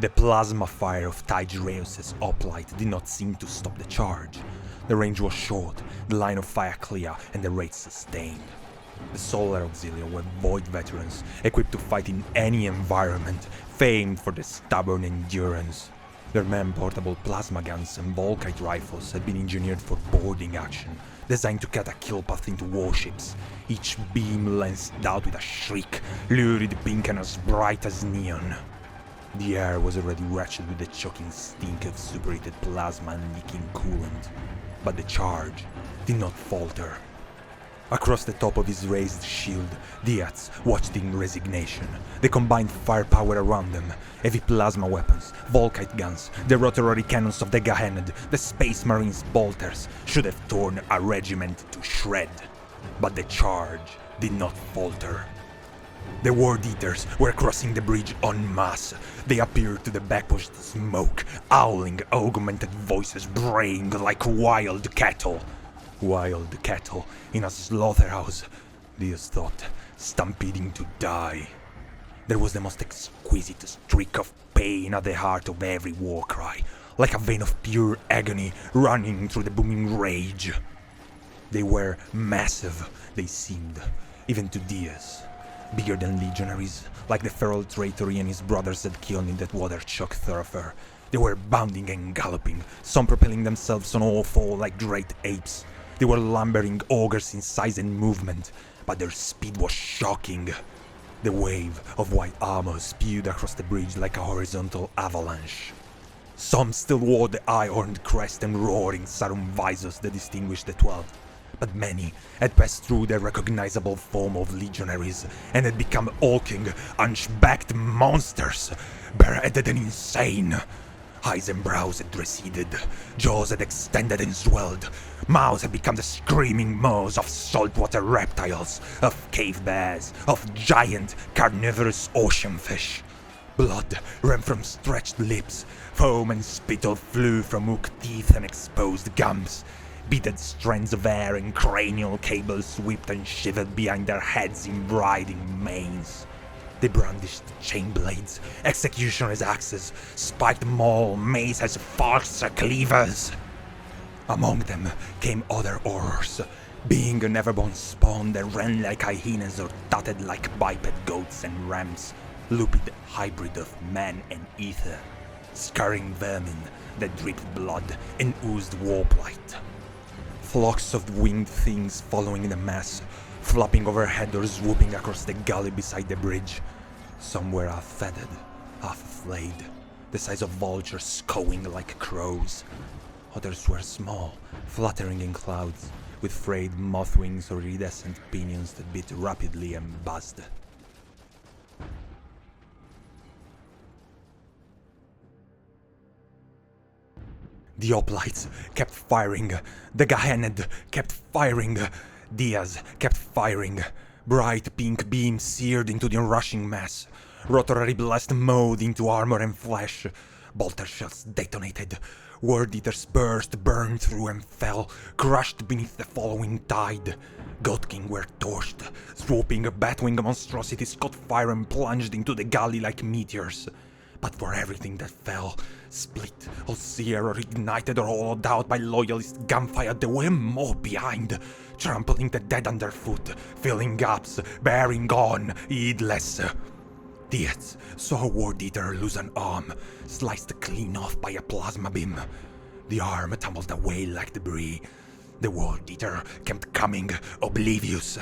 The plasma fire of Tigreus' hoplite did not seem to stop the charge. The range was short, the line of fire clear, and the rate sustained. The Solar Auxilia were Void veterans, equipped to fight in any environment, famed for their stubborn endurance. Their man-portable plasma guns and Volkite rifles had been engineered for boarding action, designed to cut a kill path into warships. Each beam lanced out with a shriek, lurid pink and as bright as neon. The air was already wretched with the choking stink of superheated plasma and leaking coolant, but the charge did not falter. Across the top of his raised shield, Diaz watched in resignation. The combined firepower around them, heavy plasma weapons, Volkite guns, the rotary cannons of the Gehenna, the Space Marines bolters, should have torn a regiment to shred. But the charge did not falter. The Ward Eaters were crossing the bridge en masse. They appeared to the backpushed smoke, howling, augmented voices braying like wild cattle. Wild cattle in a slaughterhouse, Diaz thought, stampeding to die. There was the most exquisite streak of pain at the heart of every war cry, like a vein of pure agony running through the booming rage. They were massive, they seemed, even to Diaz. Bigger than legionaries, like the feral Traitory and his brothers had killed in that water-chock thoroughfare. They were bounding and galloping, some propelling themselves on all four like great apes. They were lumbering ogres in size and movement, but their speed was shocking. The wave of white armor spewed across the bridge like a horizontal avalanche. Some still wore the eye-horned crest and roaring sarum visors that distinguished the 12th, but many had passed through the recognizable form of legionaries and had become hulking, hunchbacked monsters, bareheaded and insane. Eyes and brows had receded, jaws had extended and swelled, mouths had become the screaming maws of saltwater reptiles, of cave bears, of giant carnivorous ocean fish. Blood ran from stretched lips, foam and spittle flew from hooked teeth and exposed gums. Beaded strands of hair and cranial cables whipped and shivered behind their heads in writhing manes. They brandished chain blades, executioner's axes, spiked maul, mace as forks or cleavers. Among them came other horrors, being an everborn spawn that ran like hyenas or tutted like biped goats and rams, lupid hybrid of man and ether, scarring vermin that dripped blood and oozed warblight. Flocks of winged things following the mass, flopping overhead or swooping across the gully beside the bridge. Some were half-feathered, half-flayed, the size of vultures cawing like crows. Others were small, fluttering in clouds, with frayed moth wings or iridescent pinions that beat rapidly and buzzed. The hoplites kept firing, the Gehenna kept firing, Diaz kept firing. Bright pink beams seared into the rushing mass. Rotary blast mowed into armor and flesh. Bolter shells detonated. Ward Eaters burst, burned through and fell, crushed beneath the following tide. Godking were torched. Swooping batwing monstrosities caught fire and plunged into the galley like meteors. But for everything that fell, split or seared or ignited or hollowed out by loyalist gunfire, there were more behind, trampling the dead underfoot, filling gaps, bearing on, heedless. Diaz saw a Ward Eater lose an arm, sliced clean off by a plasma beam. The arm tumbled away like debris. The Ward Eater kept coming, oblivious.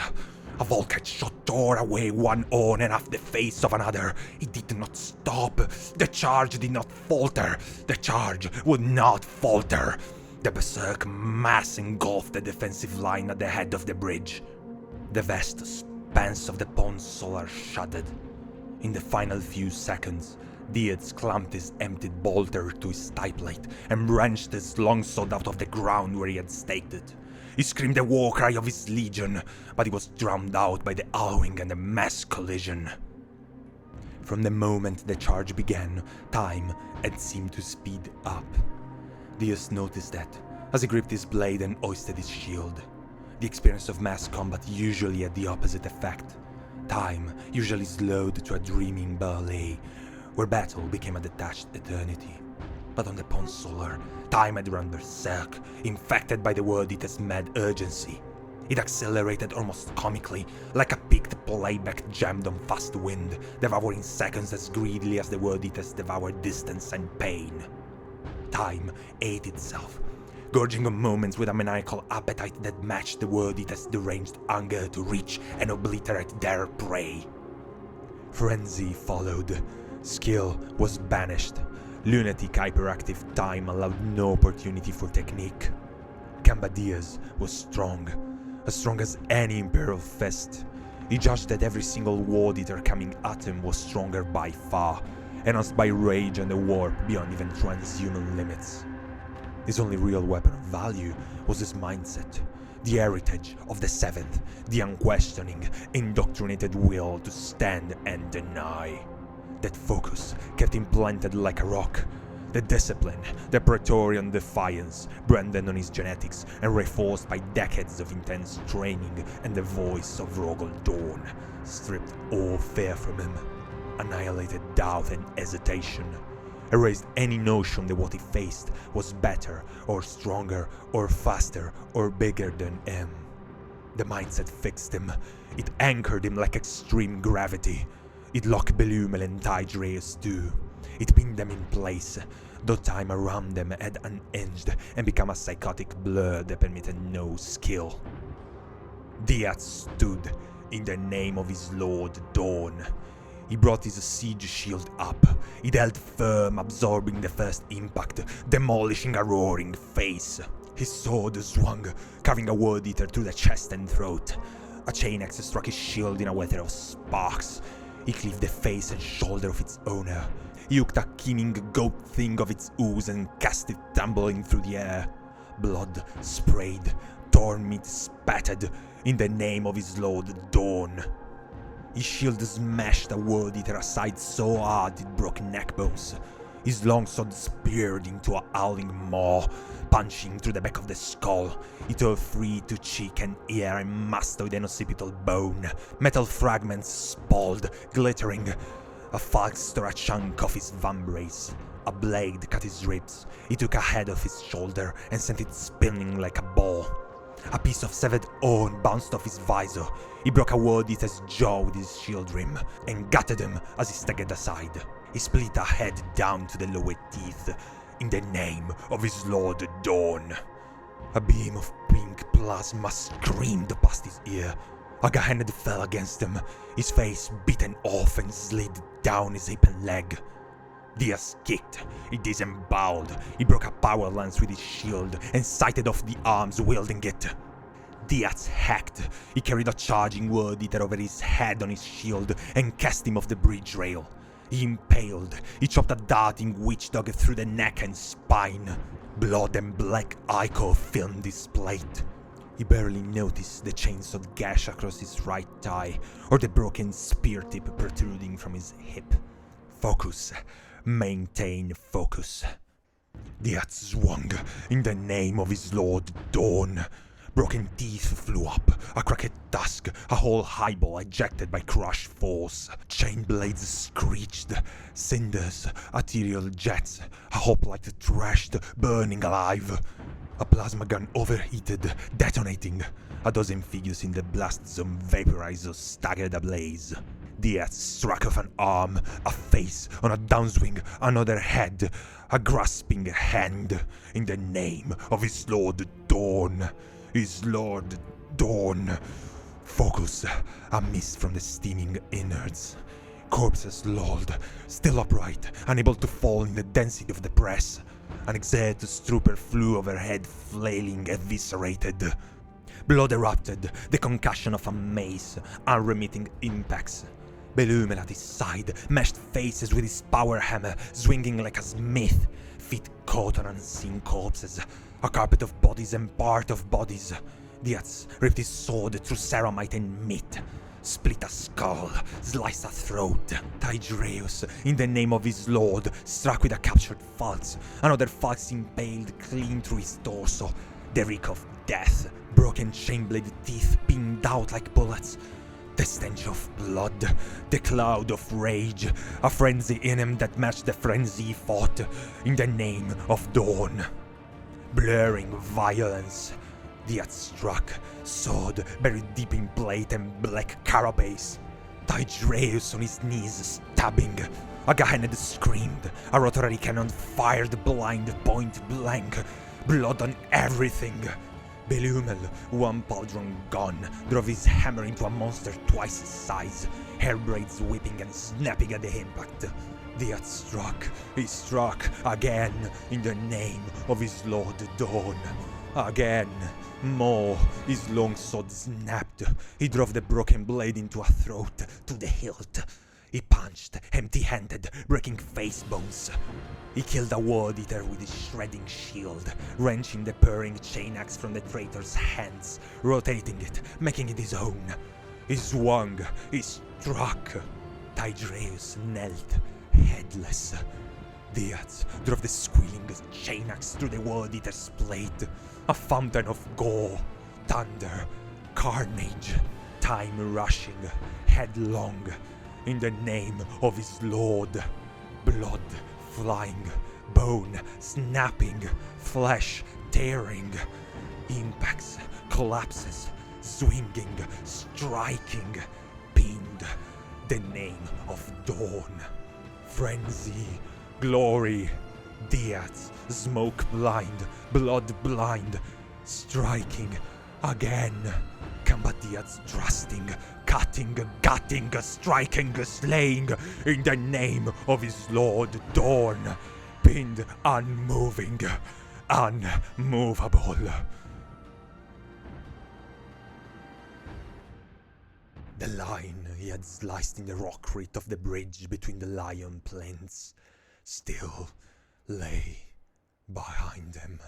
A Volkite shot tore away one own and off the face of another. It did not stop. The charge did not falter. The charge would not falter. The berserk mass engulfed the defensive line at the head of the bridge. The vast expanse of the pons solar shuddered. In the final few seconds, Diaz clamped his emptied bolter to his tie plate and wrenched his longsword out of the ground where he had staked it. He screamed a war cry of his legion, but he was drowned out by the howling and the mass collision. From the moment the charge began, time had seemed to speed up. Diaz noticed that, as he gripped his blade and hoisted his shield. The experience of mass combat usually had the opposite effect. Time usually slowed to a dreaming ballet, where battle became a detached eternity. But on the pons solar, time had run berserk, infected by the World Eater's mad urgency. It accelerated almost comically, like a picked playback jammed on fast wind, devouring seconds as greedily as the World Eaters devoured distance and pain. Time ate itself, gorging on moments with a maniacal appetite that matched the World Eater's deranged hunger to reach and obliterate their prey. Frenzy followed. Skill was banished. Lunatic hyperactive time allowed no opportunity for technique. Camba Diaz was strong, as strong as any Imperial fist. He judged that every single World Eater coming at him was stronger by far, enhanced by rage and a warp beyond even transhuman limits. His only real weapon of value was his mindset, the heritage of the Seventh, the unquestioning, indoctrinated will to stand and deny. That focus kept him planted like a rock. The discipline, the Praetorian defiance, branded on his genetics and reinforced by decades of intense training and the voice of Rogel Dawn, stripped all fear from him, annihilated doubt and hesitation, erased any notion that what he faced was better or stronger or faster or bigger than him. The mindset fixed him. It anchored him like extreme gravity. It locked Belumel and Tigreus too. It pinned them in place, though time around them had unhinged and become a psychotic blur that permitted no skill. Diaz stood in the name of his lord Dawn. He brought his siege shield up. It held firm, absorbing the first impact, demolishing a roaring face. His sword swung, carving a World Eater through the chest and throat. A chain axe struck his shield in a weather of sparks. He cleaved the face and shoulder of its owner. He hooked a keening goat thing of its ooze and cast it tumbling through the air. Blood sprayed, torn meat spattered, in the name of his lord Dawn. His shield smashed a World Eater aside so hard it broke neckbones. His longsword speared into a howling maw, punching through the back of the skull. It tore free to cheek and ear and mastoid and occipital bone. Metal fragments spalled, glittering. A falx tore a chunk off his vambrace. A blade cut his ribs. He took a head off his shoulder and sent it spinning like a ball. A piece of severed horn bounced off his visor. He broke a World Eater's jaw with his shield rim and gutted him as he staggered aside. He split a head down to the lower teeth in the name of his lord Dawn. A beam of pink plasma screamed past his ear. A hand fell against him, his face bitten off and slid down his hip and leg. Diaz kicked, he disemboweled, he broke a power lance with his shield and sighted off the arms wielding it. Diaz hacked, he carried a charging World Eater over his head on his shield and cast him off the bridge rail. He impaled, he chopped a darting witch dog through the neck and spine. Blood and black ichor filmed his plate. He barely noticed the chainsawed gash across his right thigh or the broken spear tip protruding from his hip. Focus. Maintain focus. Diaz swung in the name of his lord Dawn. Broken teeth flew up, a cracked tusk, a whole highball ejected by crush force. Chain blades screeched, cinders, ethereal jets, a hoplite thrashed, burning alive. A plasma gun overheated, detonating. A dozen figures in the blast zone vaporized or staggered ablaze. Diaz struck off an arm, a face, on a downswing, another head, a grasping hand, in the name of his lord Dawn. His lord Dawn. Focus, a mist from the steaming innards. Corpses lolled, still upright, unable to fall in the density of the press. An exhausted trooper flew overhead, flailing, eviscerated. Blood erupted, the concussion of a mace, unremitting impacts. Belumel at his side mashed faces with his power hammer, swinging like a smith. Feet caught on unseen corpses, a carpet of bodies and part of bodies. Diaz ripped his sword through ceramite and meat, split a skull, sliced a throat. Tigreus, in the name of his lord, struck with a captured falx. Another falx impaled clean through his torso. The reek of death, broken chain-blade teeth pinned out like bullets. The stench of blood, the cloud of rage, a frenzy in him that matched the frenzy he fought in the name of dawn. Blurring violence, Diaz struck, sword buried deep in plate and black carapace. Tigreus on his knees, stabbing. A Gehenna screamed, a rotary cannon fired blind point blank, blood on everything. Belumel, one pauldron gone, drove his hammer into a monster twice his size, hair braids whipping and snapping at the impact. Diaz struck, he struck again in the name of his Lord Dawn. Again, more, his long sword snapped. He drove the broken blade into a throat to the hilt. He punched, empty-handed, breaking face bones. He killed a World Eater with his shredding shield, wrenching the purring chain axe from the traitor's hands, rotating it, making it his own. He swung, he struck. Tigreus knelt, headless. Diaz drove the squealing chain axe through the World Eater's plate, a fountain of gore, thunder, carnage, time rushing, headlong, in the name of his Lord. Blood flying, bone snapping, flesh tearing, impacts, collapses, swinging, striking, pinned, the name of dawn. Frenzy, glory, Diaz, smoke blind, blood blind, striking again. Camba Diaz thrusting, cutting, gutting, striking, slaying in the name of his Lord Dawn, pinned, unmoving, unmovable. The line he had sliced in the rockrit of the bridge between the lion plains still lay behind him.